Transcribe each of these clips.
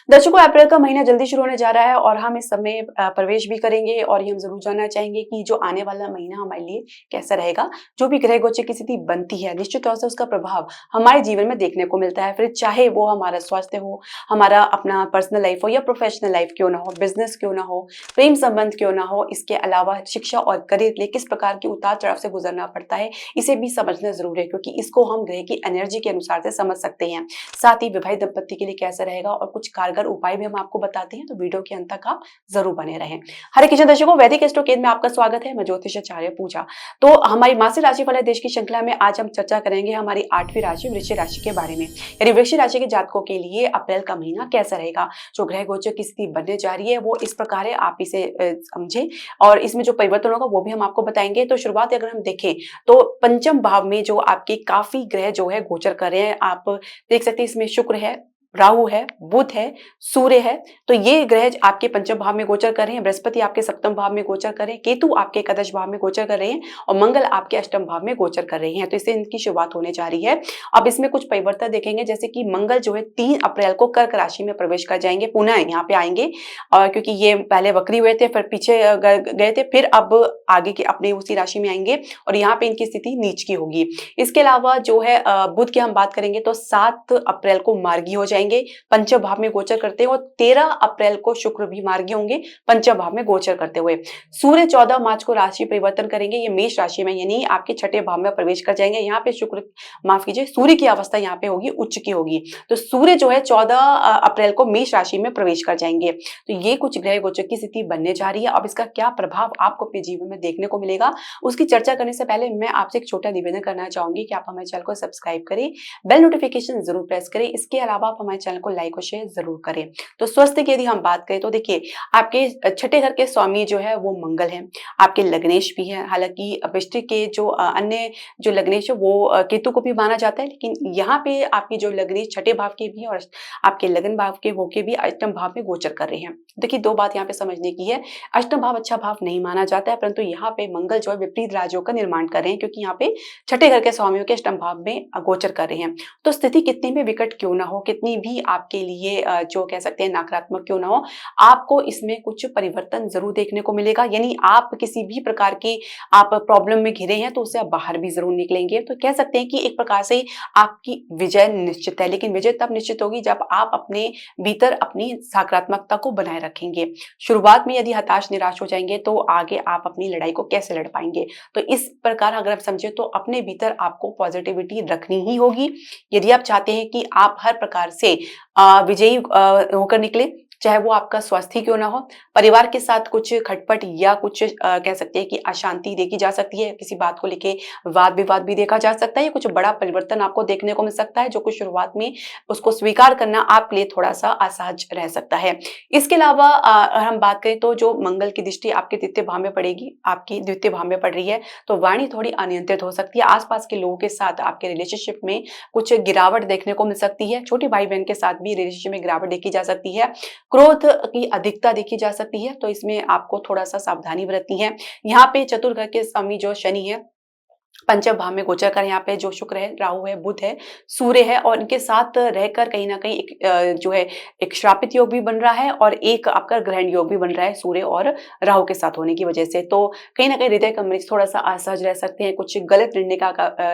दर्शकों, अप्रैल का महीना जल्दी शुरू होने जा रहा है और हम इस समय प्रवेश भी करेंगे और ये हम ज़रूर जानना चाहेंगे कि जो आने वाला महीना हमारे लिए कैसा रहेगा। जो भी ग्रह गोचर की स्थिति बनती है, निश्चित तौर से उसका प्रभाव हमारे जीवन में देखने को मिलता है। फिर चाहे वो हमारा स्वास्थ्य हो, हमारा अपना पर्सनल लाइफ हो या प्रोफेशनल लाइफ क्यों ना हो, बिज़नेस क्यों ना हो, प्रेम संबंध क्यों ना हो, इसके अलावा शिक्षा और करियर के लिए किस प्रकार के उतार-चढ़ाव से गुज़रना पड़ता है, इसे भी समझना ज़रूरी है क्योंकि इसको हम ग्रह की एनर्जी के अनुसार से समझ सकते हैं। साथ ही विवाहित दंपत्ति के लिए कैसा रहेगा और कुछ कारगर उपाय भी हम आपको बताते हैं, तो वीडियो के अंत तक आप जरूर बने रहें। हरे कृष्ण दर्शकों, वैदिक एस्ट्रो केंद्र में आपका स्वागत है। मैं ज्योतिष आचार्य पूजा। तो हमारी मासिक राशिफल देश की श्रृंखला में आज हम चर्चा करेंगे हमारी 8वीं राशि वृश्चिक राशि के बारे में। यानी वृश्चिक राशि के जातकों के लिए अप्रैल का महीना कैसा रहेगा। जो ग्रह गोचर की स्थिति बनने जा रही है वो इस प्रकार है, आप इसे समझें और इसमें जो परिवर्तन होगा वो भी हम आपको बताएंगे। तो शुरुआत अगर हम देखें तो पंचम भाव में जो आपके काफी ग्रह जो है गोचर कर रहे हैं, आप देख सकते हैं इसमें शुक्र है, राहु है, बुध है, सूर्य है। तो ये ग्रह आपके पंचम भाव में गोचर कर रहे हैं। बृहस्पति आपके सप्तम भाव में गोचर कर रहे हैं, केतु आपके एकादश भाव में गोचर कर रहे हैं और मंगल आपके अष्टम भाव में गोचर कर रहे हैं। तो इससे इनकी शुरुआत होने जा रही है। अब इसमें कुछ परिवर्तन देखेंगे, जैसे कि मंगल जो है 3 अप्रैल को कर्क राशि में प्रवेश कर जाएंगे, पुनः यहाँ पे आएंगे और क्योंकि ये पहले वक्री हुए थे, फिर पीछे गए थे, फिर अब आगे के अपने उसी राशि में आएंगे और यहाँ पे इनकी स्थिति नीच की होगी। इसके अलावा जो है बुध की हम बात करेंगे तो 7 अप्रैल को मार्गी हो जाएंगे, पंचम भाव में गोचर करते हैं और 13 अप्रैल को शुक्र भी मार्गी होंगे पंचम भाव में गोचर करते हुए। सूर्य 14 मार्च को राशि परिवर्तन करेंगे, ये मेष राशि में यानी आपके छठे भाव में प्रवेश कर जाएंगे। यहाँ पे शुक्र, माफ कीजिए, सूर्य की अवस्था यहाँ पे होगी उच्च की होगी। तो सूर्य जो है 14 अप्रैल को मेष राशि में प्रवेश कर जाएंगे। तो ये कुछ ग्रह गोचर की स्थिति बनने जा रही है। अब इसका क्या प्रभाव आपको अपने जीवन में देखने को मिलेगा, उसकी चर्चा करने से पहले मैं आपसे एक छोटा निवेदन करना चाहूंगी कि आप हमारे चैनल को सब्सक्राइब करें, बेल नोटिफिकेशन जरूर प्रेस करें। इसके अलावा आप हमारे चैनल को लाइक और शेयर जरूर करें। तो स्वास्थ्य की यदि हम बात करें तो देखिए, आपके छठे घर के स्वामी जो है वो मंगल है, आपके लग्नेश भी है। हालांकि वृश्चिक के जो अन्य जो लग्नेश है वो केतु को भी माना जाता है, लेकिन यहाँ पे आपकी जो लग्नेश छठे भाव के भी और आपके लगन भाव के वो के भी अष्टम भाव में गोचर कर रहे हैं। देखिए, दो बात यहाँ पे समझने की है। अष्टम भाव अच्छा भाव नहीं माना जाता है, परंतु यहाँ पे मंगल जो है विपरीत राज्यों का निर्माण कर रहे हैं, क्योंकि यहाँ पे छठे घर के स्वामियों के अष्टम भाव में गोचर कर रहे हैं। तो स्थिति कितनी भी विकट क्यों ना हो, कितनी भी आपके लिए जो कह सकते हैं नकारात्मक क्यों ना हो, आपको इसमें कुछ परिवर्तन जरूर देखने को मिलेगा। यानी आप किसी भी प्रकार की आप प्रॉब्लम में घिरे हैं तो उससे आप बाहर भी जरूर निकलेंगे। तो कह सकते हैं कि एक प्रकार से आपकी विजय निश्चित है, लेकिन विजय तब निश्चित होगी जब आप अपने भीतर अपनी सकारात्मकता को बनाए रखेंगे। शुरुआत में यदि हताश निराश हो जाएंगे तो आगे आप अपनी लड़ाई को कैसे लड़ पाएंगे। तो इस प्रकार अगर आप समझे तो अपने भीतर आपको पॉजिटिविटी रखनी ही होगी यदि आप चाहते हैं कि आप हर प्रकार से विजयी होकर निकले, चाहे वो आपका स्वास्थ्य क्यों ना हो। परिवार के साथ कुछ खटपट या कुछ कह सकते हैं कि अशांति देखी जा सकती है, किसी बात को लेके वाद विवाद भी देखा जा सकता है। कुछ बड़ा परिवर्तन आपको देखने को मिल सकता है जो कुछ शुरुआत में उसको स्वीकार करना आपके लिए थोड़ा सा असहज रह सकता है। इसके अलावा अगर हम बात करें तो जो मंगल की दृष्टि आपके द्वितीय भाव में पड़ेगी, आपकी द्वितीय भाव में पड़ रही है, तो वाणी थोड़ी अनियंत्रित हो सकती है। आसपास के लोगों के साथ आपके रिलेशनशिप में कुछ गिरावट देखने को मिल सकती है। छोटी भाई बहन के साथ भी रिलेशनशिप में गिरावट देखी जा सकती है। क्रोध की अधिकता देखी जा सकती है, तो इसमें आपको थोड़ा सा सावधानी बरतनी है। यहाँ पे चतुर्थ घर के स्वामी जो शनि है पंचम भाव में गोचर कर, यहाँ पे जो शुक्र है, राहु है, बुध है, सूर्य है और इनके साथ रहकर कहीं ना कहीं एक जो है एक श्रापित योग भी बन रहा है और एक आपका ग्रहण योग भी बन रहा है सूर्य और राहु के साथ होने की वजह से। तो कहीं ना कहीं हृदय का मरीज थोड़ा सा असहज रह सकते हैं, कुछ गलत निर्णय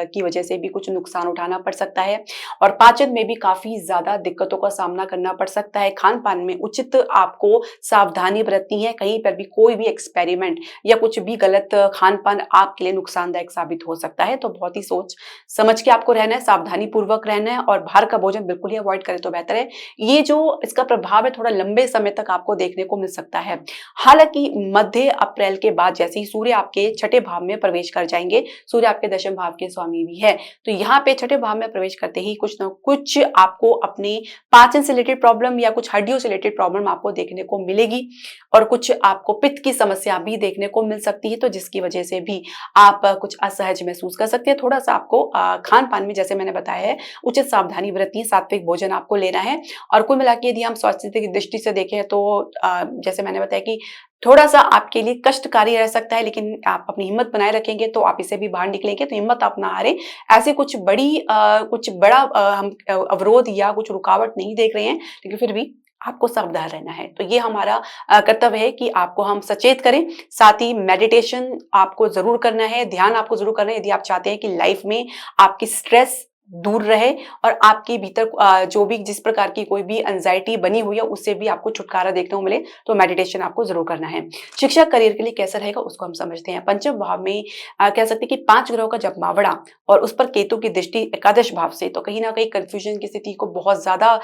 की वजह से भी कुछ नुकसान उठाना पड़ सकता है और पाचन में भी काफी ज्यादा दिक्कतों का सामना करना पड़ सकता है। खान पान में उचित आपको सावधानी बरतनी है, कहीं पर भी कोई भी एक्सपेरिमेंट या कुछ भी गलत खान पान आपके लिए नुकसानदायक साबित हो सकता है। तो बहुत ही सोच समझ के आपको रहना है, सावधानी पूर्वक रहना है और बाहर का भोजन बिल्कुल ही अवॉइड करें तो बेहतर है। ये जो इसका प्रभाव है थोड़ा लंबे समय तक आपको देखने को मिल सकता है। हालांकि मध्य अप्रैल के बाद जैसे ही सूर्य आपके छठे भाव में प्रवेश कर जाएंगे, सूर्य आपके दशम भाव के स्वामी भी है, तो यहाँ पे छठे भाव में प्रवेश करते ही कुछ ना कुछ आपको अपने पाचन से रिलेटेड प्रॉब्लम या कुछ हड्डियों से रिलेटेड प्रॉब्लम आपको देखने को मिलेगी और कुछ आपको पित्त की समस्या भी देखने को मिल सकती है, तो जिसकी वजह से भी आप कुछ असहज महसूस कर सकते हैं। थोड़ा सा आपको खान पान में जैसे मैंने बताया है उचित सावधानी बरतनी है, सात्विक भोजन आपको लेना है। और कुल मिला के यदि हम स्वास्थ्य की दृष्टि से देखें तो जैसे मैंने बताया कि थोड़ा सा आपके लिए कष्टकारी रह सकता है, लेकिन आप अपनी हिम्मत बनाए रखेंगे तो आप इसे भी बाहर निकलेंगे। तो हिम्मत आप ना हारें। ऐसे कुछ बड़ा हम अवरोध या कुछ रुकावट नहीं देख रहे हैं, लेकिन फिर भी आपको सावधान रहना है। तो ये हमारा कर्तव्य है कि आपको हम सचेत करें। साथ ही मेडिटेशन आपको ज़रूर करना है, ध्यान आपको ज़रूर करना है यदि आप चाहते हैं कि लाइफ में आपकी स्ट्रेस दूर रहे और आपके भीतर जो भी जिस प्रकार की कोई भी एंग्जायटी बनी हुई है उससे भी आपको छुटकारा देखने को मिले, तो मेडिटेशन आपको ज़रूर करना है। शिक्षा करियर के लिए कैसा रहेगा उसको हम समझते हैं। पंचम भाव में कह सकते हैं कि 5 ग्रहों का जमावड़ा और उस पर केतु की दृष्टि एकादश भाव से, तो कहीं न कहीं कन्फ्यूजन की स्थिति को बहुत ज़्यादा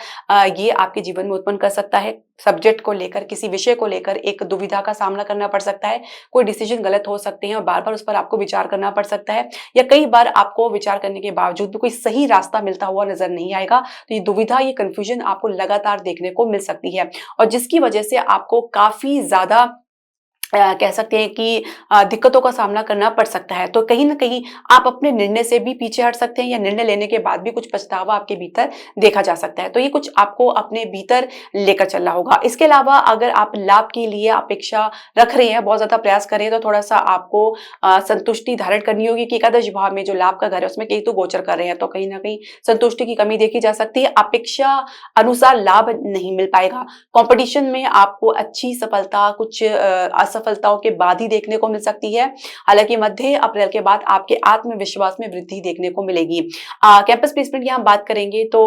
ये आपके जीवन में उत्पन्न कर सकता है। सब्जेक्ट को लेकर, किसी विषय को लेकर एक दुविधा का सामना करना पड़ सकता है। कोई डिसीजन गलत हो सकते हैं और बार-बार उस पर आपको विचार करना पड़ सकता है, या कई बार आपको विचार करने के बावजूद भी कोई सही रास्ता मिलता हुआ नज़र नहीं आएगा। तो ये दुविधा, ये कन्फ्यूजन आपको लगातार देखने को मिल सकती है और जिसकी वजह से आपको काफ़ी ज़्यादा कह सकते हैं कि दिक्कतों का सामना करना पड़ सकता है। तो कहीं न कहीं आप अपने निर्णय से भी पीछे हट सकते हैं या निर्णय लेने के बाद भी कुछ पछतावा आपके भीतर देखा जा सकता है। तो ये कुछ आपको अपने भीतर लेकर चलना होगा। इसके अलावा अगर आप लाभ के लिए अपेक्षा रख रहे हैं, बहुत ज़्यादा प्रयास कर रहे हैं, तो थोड़ा-सा आपको संतुष्टि धारण करनी होगी कि एकादश भाव में जो लाभ का घर है उसमें केतु गोचर कर रहे हैं, तो कहीं न कहीं संतुष्टि की कमी देखी जा सकती है। अपेक्षा अनुसार लाभ नहीं मिल पाएगा। कॉम्पिटिशन में आपको अच्छी सफलता कुछ असफलताओं के बाद ही देखने को मिल सकती है। हालांकि मध्य अप्रैल के बाद आपके आत्मविश्वास में वृद्धि देखने को मिलेगी। कैंपस प्लेसमेंट की हम बात करेंगे तो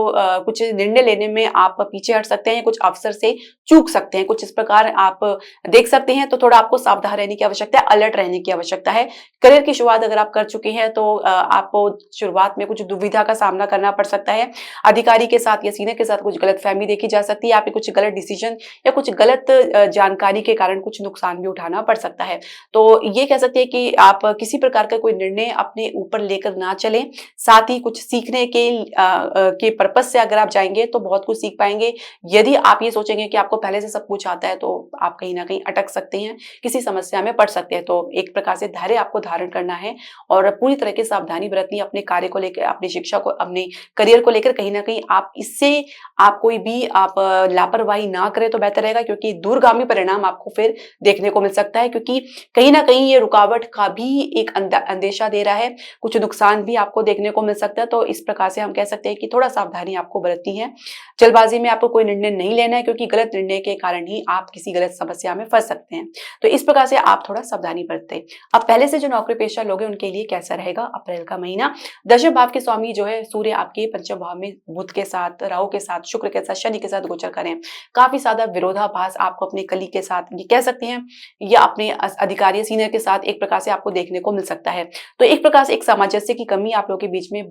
कुछ निर्णय लेने में आप पीछे हट सकते हैं, कुछ अवसर से चूक सकते हैं, कुछ इस प्रकार आप देख सकते हैं। तो थोड़ा आपको सावधान रहने की आवश्यकता है, अलर्ट रहने की आवश्यकता है। करियर की शुरुआत अगर आप कर चुके हैं तो आपको शुरुआत में कुछ दुविधा का सामना करना पड़ सकता है। अधिकारी के साथ या सीनियर के साथ कुछ गलतफहमी देखी जा सकती है। आपके कुछ गलत डिसीजन या कुछ गलत जानकारी के कारण कुछ नुकसान भी उठाना पड़ सकता है। तो ये कह सकते हैं कि आप किसी प्रकार का कोई निर्णय अपने ऊपर लेकर ना चलें। साथ ही कुछ सीखने के पर्पस से अगर आप जाएँगे तो बहुत कुछ सीख पाएँगे। यदि आप ये सोचेंगे कि आपको पहले से सब कुछ आता है तो आप कहीं न कहीं अटक सकते हैं, किसी समस्या में पड़ सकते हैं। तो एक प्रकार से धैर्य आपको धारण करना है और पूरी तरह की सावधानी बरतनी है अपने कार्य को लेकर, अपनी शिक्षा को, अपने करियर को लेकर। कहीं न कहीं आप इससे आप कोई भी आप लापरवाही ना करें तो बेहतर रहेगा, क्योंकि दूरगामी परिणाम आपको फिर देखने को मिल सकता है, क्योंकि कहीं न कहीं ये रुकावट का भी एक अंदेशा दे रहा है, कुछ नुकसान भी आपको देखने को मिल सकता है। तो इस प्रकार से हम कह सकते हैं कि थोड़ा सावधानी आपको बरतनी है। जल्दबाजी में आपको कोई निर्णय नहीं लेना है, क्योंकि गलत निर्णय के कारण ही आप किसी गलत समस्या में फँस सकते हैं। तो इस प्रकार से आप थोड़ा सावधानी बरतें। अब पहले से जो नौकरी पेशा लोग हैं उनके लिए कैसा रहेगा अप्रैल का महीना? दशम भाव के स्वामी जो है सूर्य आपके पंचम भाव में बुध के साथ, राहु के साथ, शुक्र के साथ, शनि के साथ गोचर करें। काफ़ी ज़्यादा विरोधाभास आपको अपने कलीग के साथ, ये कह सकते हैं, या अपने अधिकारी सीनियर के साथ एक प्रकार से आपको देखने को मिल सकता है। तो एक प्रकार से एक सामंजस्य की कमी आप लोगों के बीच में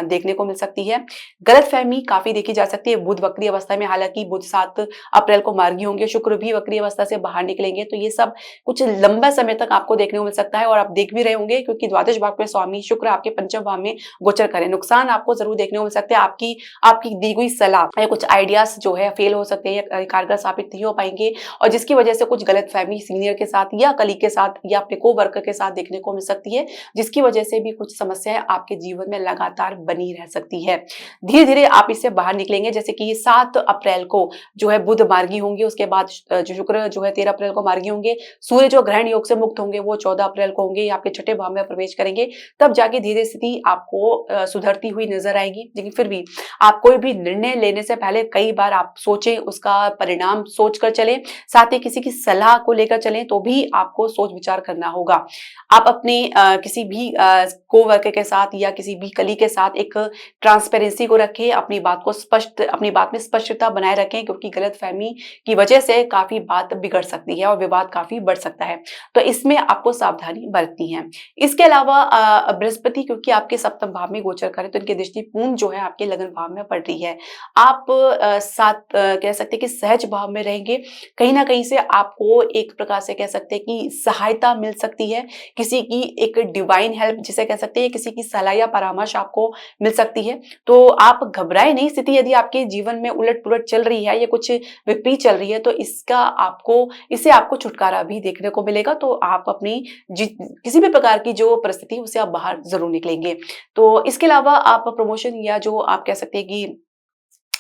देखने को मिल सकती है। गलतफहमी काफ़ी देखी जा सकती है। बुध वक्री अवस्था में, हालांकि बुध 7 अप्रैल को मार्गी होंगे, शुक्र भी वक्री अवस्था से बाहर निकलेंगे, तो ये सब कुछ लंबा समय तक आपको देखने को मिल सकता है और आप देख भी रहे होंगे, क्योंकि द्वादश भाव के स्वामी शुक्र आपके पंचम भाव में गोचर करें। नुकसान आपको जरूर देखने को मिल सकते हैं। आपकी दी हुई सलाह या कुछ आइडियाज जो है फेल हो सकते हैं या कारगर साबित नहीं हो पाएंगे, और जिसकी वजह से कुछ गलतफहमी सीनियर के साथ या कलीग के साथ या अपने को वर्कर के साथ देखने को मिल सकती है, जिसकी वजह से भी कुछ समस्याएं आपके जीवन में लगातार बनी रह सकती है। धीरे धीरे आप इससे बाहर निकलेंगे। जैसे कि 7 अप्रैल को जो है बुध मार्गी होंगे, उसके बाद जो शुक्र जो है 13 अप्रैल को मार्गी होंगे, सूर्य जो ग्रहण योग से मुक्त होंगे वो 14 अप्रैल को होंगे, आपके छठे भाव में प्रवेश करेंगे, तब जाके धीरे स्थिति आपको सुधरती हुई नजर आएगी। लेकिन फिर भी आप कोई भी निर्णय लेने से पहले कई बार आप सोचें, उसका परिणाम सोच कर चलें, साथ ही किसी की सलाह को लेकर चलें तो भी आपको सोच विचार करना होगा। आप अपने किसी भी कोवर्कर के साथ या किसी भी कलीग के साथ एक ट्रांसपेरेंसी को रखें, अपनी बात में स्पष्टता बनाए रखें, क्योंकि गलतफहमी की वजह से काफी बात बिगड़ सकती है और विवाद काफी बढ़ सकता है। तो इसमें आपको सावधानी बरतनी है। इसके अलावा बृहस्पति क्योंकि आपके सप्तम भाव में गोचर करे, तो इनकी दृष्टि पूर्ण जो है आपके लगन भाव में पड़ रही है। आप कह सकते हैं कि सहज भाव में रहेंगे। कहीं ना कहीं से आपको एक प्रकार से कह सकते हैं कि सहायता मिल सकती है, किसी की एक डिवाइन हेल्प जिसे कह सकते हैं, किसी की सलाह या परामर्श आपको मिल सकती है। तो आप घबराए नहीं। स्थिति यदि आपके जीवन में उलट पुलट चल रही है या कुछ विपरीत चल रही है, तो इससे आपको छुटकारा भी देखने को मिलेगा। तो आप अपनी किसी भी प्रकार की जो परिस्थिति है उससे आप बाहर जरूर निकलेंगे। तो इसके अलावा आप प्रमोशन या जो आप कह सकते हैं कि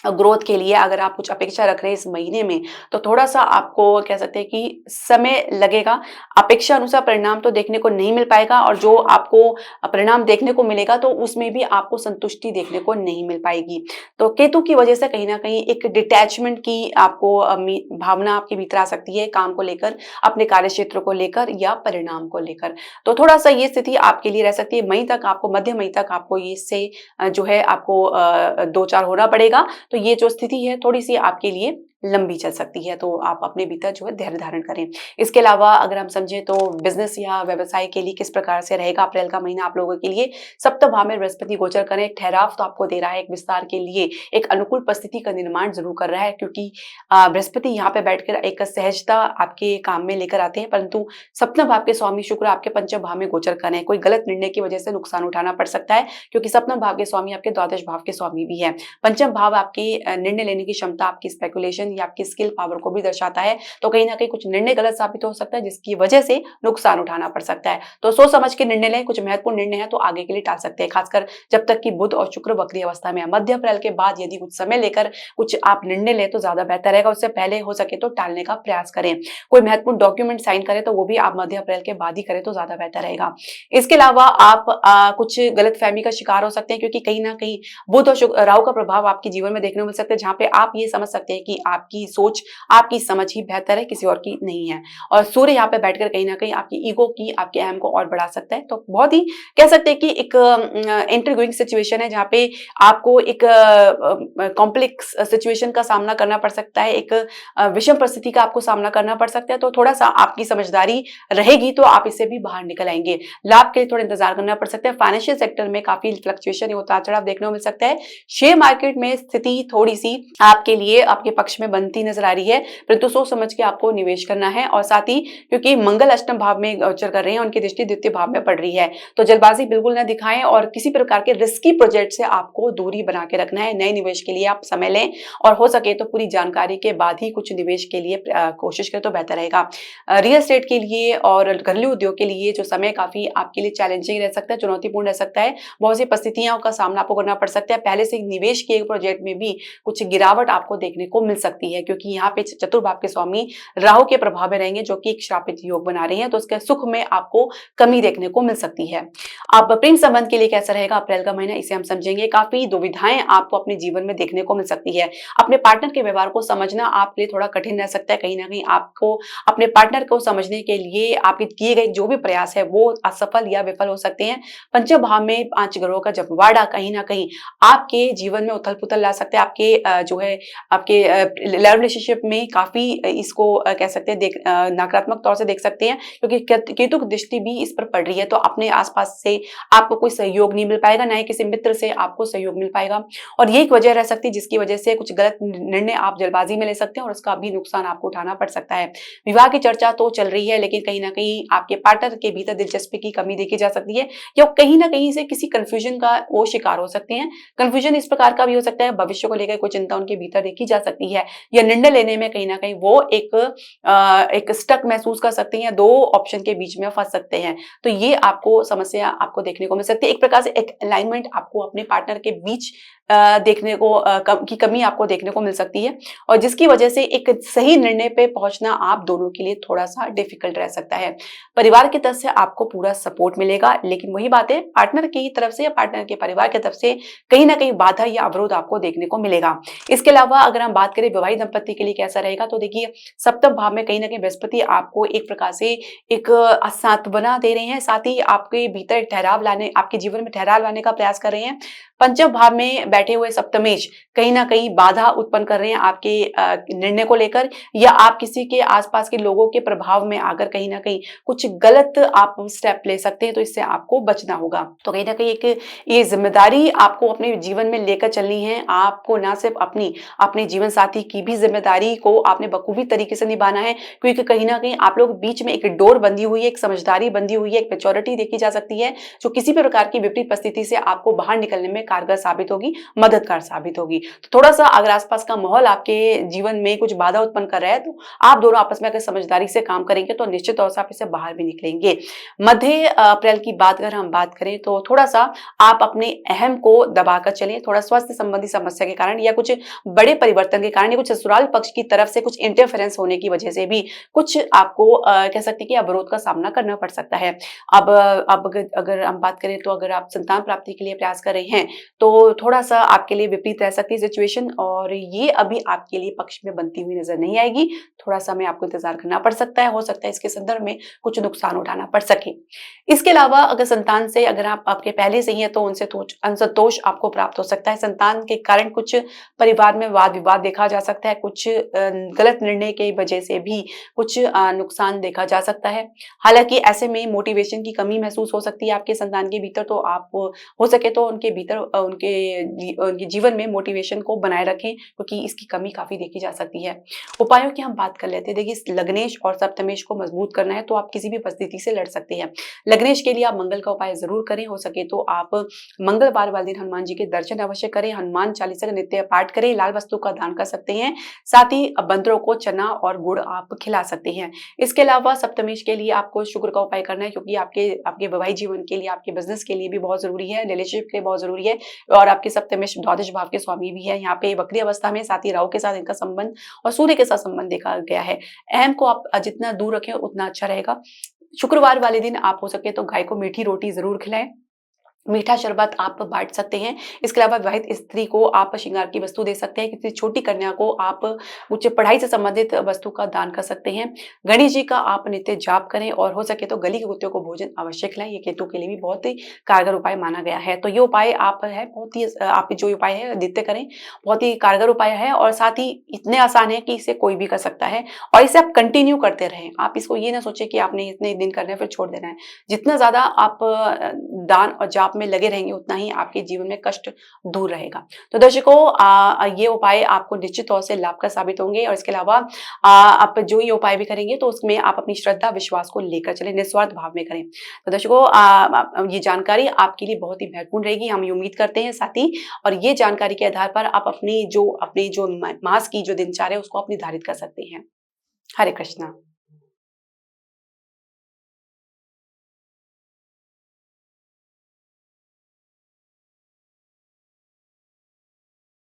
ग्रोथ के लिए अगर आप कुछ अपेक्षा रख रहे हैं इस महीने में, तो थोड़ा-सा आपको कह सकते हैं कि समय लगेगा। अपेक्षा अनुसार परिणाम तो देखने को नहीं मिल पाएगा और जो आपको परिणाम देखने को मिलेगा तो उसमें भी आपको संतुष्टि देखने को नहीं मिल पाएगी। तो केतु की वजह से कहीं न कहीं एक डिटैचमेंट की आपको भावना आपके भीतर आ सकती है काम को लेकर, अपने कार्यक्षेत्र को लेकर या परिणाम को लेकर। तो थोड़ा-सा ये स्थिति आपके लिए रह सकती है। मई तक आपको मध्य मई तक आपको इससे जो है आपको दो-चार होना पड़ेगा। तो ये जो स्थिति है थोड़ी-सी आपके लिए लंबी चल सकती है, तो आप अपने भीतर जो है धैर्य धारण करें। इसके अलावा अगर हम समझें तो बिज़नेस या व्यवसाय के लिए किस प्रकार से रहेगा अप्रैल का महीना आप लोगों के लिए। सप्तम भाव में बृहस्पति गोचर करें, एक ठहराव तो आपको दे रहा है, एक विस्तार के लिए एक अनुकूल परिस्थिति का निर्माण ज़रूर कर रहा है क्योंकि बृहस्पति यहाँ पे बैठकर एक सहजता आपके काम में लेकर आते हैं, परंतु सप्तम भाव के स्वामी शुक्र आपके पंचम भाव में गोचर कर रहे हैं। कोई गलत निर्णय की वजह से नुकसान उठाना पड़ सकता है क्योंकि सप्तम भाव के स्वामी आपके द्वादश भाव के स्वामी भी है। पंचम भाव आपकी निर्णय लेने की क्षमता, आपकी स्पेकुलेशन या आपकी स्किल पावर को भी दर्शाता है। तो कहीं ना कहीं कुछ निर्णय गलत साबित हो सकता है जिसकी वजह से नुकसान उठाना पड़ सकता है। तो सोच समझ के निर्णय लें। कुछ महत्वपूर्ण निर्णय है तो आगे के लिए टाल सकते हैं, खासकर जब तक कि बुध और शुक्र वक्री अवस्था में है। मध्य अप्रैल के बाद यदि कुछ समय लेकर कुछ आप निर्णय लें तो ज्यादा बेहतर रहेगा। उससे पहले हो सके तो टालने का प्रयास करें। कोई महत्वपूर्ण डॉक्यूमेंट साइन करें तो वो भी आप मध्य अप्रैल के बाद ही करें तो ज्यादा बेहतर रहेगा। इसके अलावा आप कुछ गलतफहमी का शिकार हो सकते हैं क्योंकि कहीं ना कहीं बुध और राहु का प्रभाव आपके जीवन में देखने को मिल सकता है, जहां पे आप ये समझ सकते हैं कि आपकी सोच, आपकी समझ ही बेहतर है, किसी और की नहीं है। और सूर्य यहाँ पे बैठकर कहीं ना कहीं आपकी ईगो की, आपके अहम को और बढ़ा सकता है। तो बहुत ही कह सकते हैं कि एक एंटर गोइंग सिचुएशन है जहाँ पे आपको एक कॉम्प्लेक्स सिचुएशन का सामना करना पड़ सकता है, एक विषम परिस्थिति का आपको सामना करना पड़ सकता है। तो थोड़ा सा आपकी समझदारी रहेगी तो आप इससे भी बाहर निकल आएंगे। लाभ के लिए थोड़ा इंतजार करना पड़ सकता है। फाइनेंशियल सेक्टर में काफी फ्लक्चुएशन, उतार चढ़ाव देखने को मिल सकता है। शेयर मार्केट में स्थिति थोड़ी सी आपके लिए आपके पक्ष में बनती नजर आ रही है, परंतु सोच समझ के आपको निवेश करना है। और साथ ही क्योंकि मंगल अष्टम भाव में गोचर कर रहे हैं, उनकी दृष्टि द्वितीय भाव में पड़ रही है, तो जल्दबाजी बिल्कुल न दिखाएं और किसी प्रकार के रिस्की प्रोजेक्ट से आपको दूरी बना के रखना है। नए निवेश के लिए आप समय लें और हो सके तो पूरी जानकारी के बाद ही कुछ निवेश के लिए कोशिश करें तो बेहतर रहेगा। रियल एस्टेट के लिए और घरेलू उद्योग के लिए जो समय काफी आपके लिए चैलेंजिंग रह सकता है, चुनौतीपूर्ण रह सकता है। बहुत सी परिस्थितियों का सामना आपको करना पड़ सकता है। पहले से निवेश किए प्रोजेक्ट में भी कुछ गिरावट आपको देखने को मिल सकती है क्योंकि यहाँ पे चतुर्भाव के स्वामी राहु के प्रभाव में रहेंगे जो कि एक श्रापित योग बना रहे हैं, तो उसके सुख में आपको कमी देखने को मिल सकती है। अब प्रेम संबंध के लिए कैसा रहेगा अप्रैल का महीना, इसे हम समझेंगे। काफी दुविधाएं आपको अपने जीवन में देखने को मिल सकती है। अपने पार्टनर के व्यवहार को समझना आपके लिए थोड़ा कठिन रह सकता है। कहीं ना कहीं आपको अपने पार्टनर को समझने के लिए आपके किए गए जो भी प्रयास है वो असफल या विफल हो सकते हैं। पंचम भाव में 5 ग्रहों का जब वाड़ा कहीं ना कहीं आपके जीवन में उथल पुथल ला सकते हैं। आपके जो है आपके रिलेशनशिप में काफी इसको कह सकते हैं नकारात्मक तौर से देख सकते हैं क्योंकि केतु की दृष्टि भी इस पर पड़ रही है। तो अपने आसपास से आपको कोई सहयोग नहीं मिल पाएगा, ना ही किसी मित्र से आपको सहयोग मिल पाएगा। और ये एक वजह रह सकती है जिसकी वजह से कुछ गलत निर्णय आप जल्दबाजी में ले सकते हैं और उसका भी नुकसान आपको उठाना पड़ सकता है। विवाह की चर्चा तो चल रही है लेकिन कहीं ना कहीं आपके पार्टनर के भीतर दिलचस्पी की कमी देखी जा सकती है या कहीं ना कहीं से किसी कंफ्यूजन का वो शिकार हो सकते हैं। कंफ्यूजन इस प्रकार का भी हो सकता है, भविष्य को लेकर कोई चिंता उनके भीतर देखी जा सकती है या निर्णय लेने में कहीं ना कहीं वो एक स्टक महसूस कर सकते हैं, दो ऑप्शन के बीच में फंस सकते हैं। तो ये आपको समस्या आपको देखने को मिल सकती है। एक प्रकार से एक अलाइनमेंट आपको अपने पार्टनर के बीच देखने को की कमी आपको देखने को मिल सकती है और जिसकी वजह से एक सही निर्णय पे पहुंचना आप दोनों के लिए थोड़ा सा डिफिकल्ट रह सकता है। परिवार की तरफ से आपको पूरा सपोर्ट मिलेगा लेकिन वही बात है पार्टनर की तरफ से या पार्टनर के परिवार की तरफ से कहीं ना कहीं बाधा या अवरोध आपको देखने को मिलेगा। इसके अलावा अगर हम बात करें विवाहित दंपत्ति के लिए कैसा रहेगा, तो देखिए सप्तम भाव में कहीं ना कहीं बृहस्पति आपको एक प्रकार से एक सांत्वना दे रहे हैं, साथ ही आपके भीतर ठहराव लाने, आपके जीवन में ठहराव लाने का प्रयास कर रहे हैं। पंचम भाव में बैठे हुए सप्तमेश कहीं ना कहीं बाधा उत्पन्न कर रहे हैं आपके निर्णय को लेकर या आप किसी के आसपास के लोगों के प्रभाव में आकर कहीं ना कहीं कुछ गलत आप स्टेप ले सकते हैं, तो इससे आपको बचना होगा। तो कहीं ना कहीं एक ये जिम्मेदारी आपको अपने जीवन में लेकर चलनी है। आपको ना सिर्फ अपने जीवन साथी की भी जिम्मेदारी को आपने बखूबी तरीके से निभाना है क्योंकि कहीं ना कहीं आप लोग बीच में एक डोर बंधी हुई है, एक समझदारी बंधी हुई है, एक मैच्योरिटी देखी जा सकती है जो किसी भी प्रकार की विपरीत परिस्थिति से आपको बाहर निकलने में कारगर साबित होगी, मददगार साबित होगी। तो थोड़ा सा अगर आसपास का माहौल आपके जीवन में कुछ बाधा उत्पन्न कर रहा है तो आप दोनों आपस में अगर समझदारी से काम करेंगे तो निश्चित तौर से आप इससे बाहर भी निकलेंगे। मध्य अप्रैल की बात अगर हम बात करें तो थोड़ा सा आप अपने अहम को दबाकर चलें, थोड़ा स्वास्थ्य संबंधी समस्या के कारण या कुछ बड़े परिवर्तन के कारण या कुछ ससुराल पक्ष की तरफ से कुछ इंटरफेरेंस होने की वजह से भी कुछ आपको कह सकते हैं कि अवरोध का सामना करना पड़ सकता है। अब अगर हम बात करें तो अगर आप संतान प्राप्ति के लिए प्रयास कर रहे हैं तो थोड़ा सा आपके लिए विपरीत रह सकती है सिचुएशन, और ये अभी आपके लिए पक्ष में बनती हुई नजर नहीं आएगी। थोड़ा समय आपको इंतजार करना पड़ सकता है, हो सकता है इसके संदर्भ में कुछ नुकसान उठाना पड़ सके। इसके अलावा अगर संतान से अगर आप आपके पहले से ही है तो उनसे असंतोष आपको प्राप्त हो सकता है। संतान के कारण कुछ परिवार में वाद विवाद देखा जा सकता है, कुछ गलत निर्णय की वजह से भी कुछ नुकसान देखा जा सकता है। हालांकि ऐसे में मोटिवेशन की कमी महसूस हो सकती है आपके संतान के भीतर, तो आप हो सके तो उनके भीतर उनके जीवन में मोटिवेशन को बनाए रखें, क्योंकि इसकी कमी काफी देखी जा सकती है। उपायों की हम बात कर लेते हैं। देखिए, लग्नेश और सप्तमेश को मजबूत करना है तो आप किसी भी परिस्थिति से लड़ सकते हैं। लग्नेश के लिए आप मंगल का उपाय जरूर करें, हो सके तो आप मंगलवार वाले दिन हनुमान जी के दर्शन अवश्य करें, हनुमान चालीसा का नित्य पाठ करें, लाल वस्तु का दान कर सकते हैं, साथ ही बंदरों को चना और गुड़ आप खिला सकते हैं। इसके अलावा सप्तमेश के लिए आपको शुक्र का उपाय करना है, क्योंकि आपके आपके वैवाहिक जीवन के लिए, आपके बिजनेस के लिए भी बहुत जरूरी है, रिलेशनशिप के लिए बहुत जरूरी है। और आपके सप्तमेश द्वादश भाव के स्वामी भी है यहाँ पे वक्री अवस्था में, साथ ही राहु के साथ इनका संबंध और सूर्य के साथ संबंध देखा गया है। अहम को आप जितना दूर रखें उतना अच्छा रहेगा। शुक्रवार वाले दिन आप हो सके तो गाय को मीठी रोटी जरूर खिलाएं, मीठा शरबत आप बांट सकते हैं। इसके अलावा विवाहित स्त्री को आप श्रृंगार की वस्तु दे सकते हैं, किसी छोटी कन्या को आप उच्च पढ़ाई से संबंधित वस्तु का दान कर सकते हैं। गणेश जी का आप नित्य जाप करें और हो सके तो गली के कुत्तों को भोजन अवश्य खिलाएं, ये केतु के लिए भी बहुत ही कारगर उपाय माना गया है। तो ये उपाय आप है बहुत ही आप जो उपाय है नित्य करें, बहुत ही कारगर उपाय है और साथ ही इतने आसान है कि इसे कोई भी कर सकता है और इसे आप कंटिन्यू करते रहें। आप इसको ये ना सोचे कि आपने इतने दिन करना है फिर छोड़ देना है। जितना ज्यादा आप दान और जाप में लगे रहेंगे उतना ही आपके जीवन में कष्ट दूर रहेगा। तो दर्शकों, ये उपाय आपको निश्चित तौर से लाभकर साबित होंगे और इसके अलावा आप जो ये उपाय भी करेंगे तो उसमें आप अपनी श्रद्धा विश्वास को लेकर चलें, निस्वार्थ भाव में करें। तो दर्शकों, ये जानकारी आपके लिए बहुत ही महत्वपूर्ण रहेगी, हम ये उम्मीद करते हैं। साथ ही और ये जानकारी के आधार पर आप अपनी जो मास की जो दिनचर्या है उसको आप निर्धारित कर सकते हैं। हरे कृष्णा।